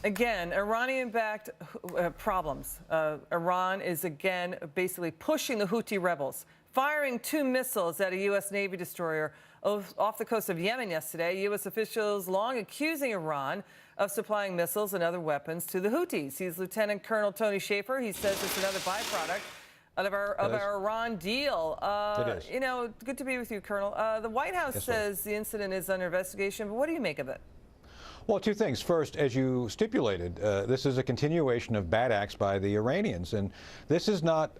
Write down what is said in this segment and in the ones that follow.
Again, Iranian-backed problems. Iran is again basically pushing the Houthi rebels, firing 2 missiles at a U.S. Navy destroyer off the coast of Yemen yesterday. U.S. officials long accusing Iran of supplying missiles and other weapons to the Houthis. He's Lieutenant Colonel Tony Shaffer. He says it's another byproduct of our Iran deal. It is. You know, good to be with you, Colonel. The White House says the incident is under investigation, but what do you make of it? Well, 2 things. First, as you stipulated, this is a continuation of bad acts by the Iranians, and this is not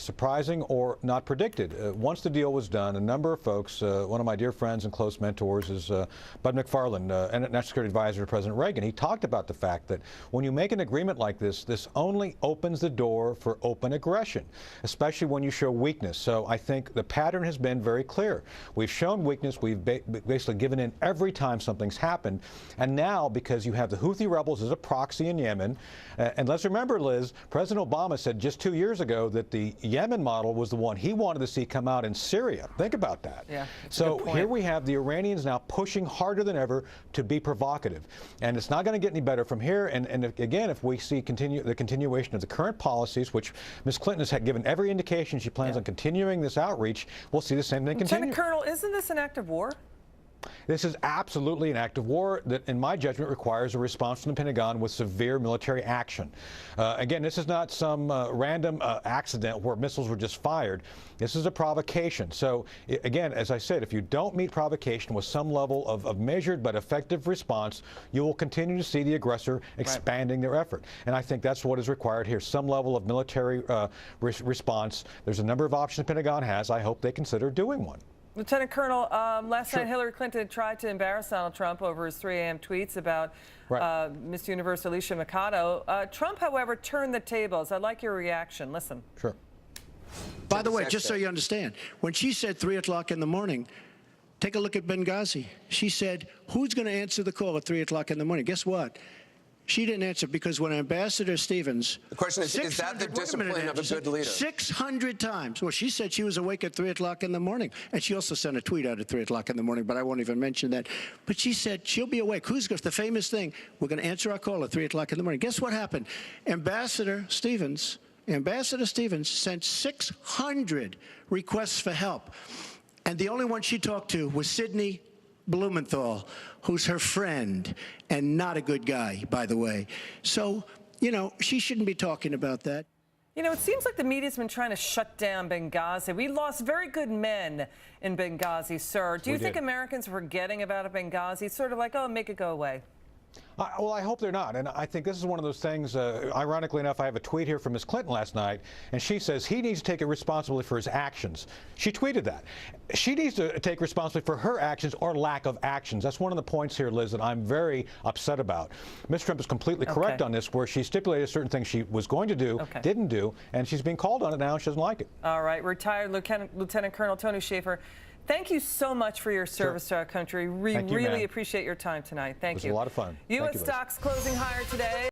surprising or not predicted. Once the deal was done, a number of folks, one of my dear friends and close mentors is Bud McFarland, National Security Advisor to President Reagan. He talked about the fact that when you make an agreement like this only opens the door for open aggression, especially when you show weakness. So I think the pattern has been very clear. We've shown weakness. We've basically given in every time something's happened, and now, because you have the Houthi rebels as a proxy in Yemen, and let's remember, Liz, President Obama said just 2 years ago that the Yemen model was the one he wanted to see come out in Syria. Think about that. Yeah, so here we have the Iranians now pushing harder than ever to be provocative, and it's not going to get any better from here. And again, if we see the continuation of the current policies, which Ms. Clinton has given every indication she plans on continuing this outreach, we'll see the same thing continue. Lieutenant Colonel, isn't this an act of war? This is absolutely an act of war that, in my judgment, requires a response from the Pentagon with severe military action. Again, this is not some random accident where missiles were just fired. This is a provocation. So, again, as I said, if you don't meet provocation with some level of measured but effective response, you will continue to see the aggressor expanding their effort. And I think that's what is required here, some level of military response. There's a number of options the Pentagon has. I hope they consider doing one. Lieutenant Colonel, last night Hillary Clinton tried to embarrass Donald Trump over his 3 a.m. tweets about Miss Universe Alicia Mikado. Trump, however, turned the tables. I'd like your reaction. Listen. Sure. By the way, just so you understand, when she said 3 o'clock in the morning, take a look at Benghazi. She said, who's going to answer the call at 3 o'clock in the morning? Guess what? She didn't answer because when Ambassador Stevens... The question is that the discipline of a good leader? 600 times. Well, she said she was awake at 3 o'clock in the morning. And she also sent a tweet out at 3 o'clock in the morning, but I won't even mention that. But she said she'll be awake. Who's going to... The famous thing, we're going to answer our call at 3 o'clock in the morning. Guess what happened? Ambassador Stevens sent 600 requests for help. And the only one she talked to was Sidney Blumenthal, who's her friend and not a good guy, by the way. So, you know, she shouldn't be talking about that. You know, it seems like the media's been trying to shut down Benghazi. We lost very good men in Benghazi, sir. Do you think Americans are forgetting about Benghazi? Sort of like, oh, make it go away. Well, I hope they're not. And I think this is one of those things, ironically enough, I have a tweet here from Ms. Clinton last night, and she says he needs to take responsibility for his actions. She tweeted that. She needs to take responsibility for her actions or lack of actions. That's one of the points here, Liz, that I'm very upset about. Ms. Trump is completely correct on this, where she stipulated certain things she was going to do, didn't do, and she's being called on it now, and she doesn't like it. All right. Retired Lieutenant Colonel Tony Shaffer, thank you so much for your service to our country. We really appreciate your time tonight. Thank you. It was a lot of fun. U.S. stocks closing higher today.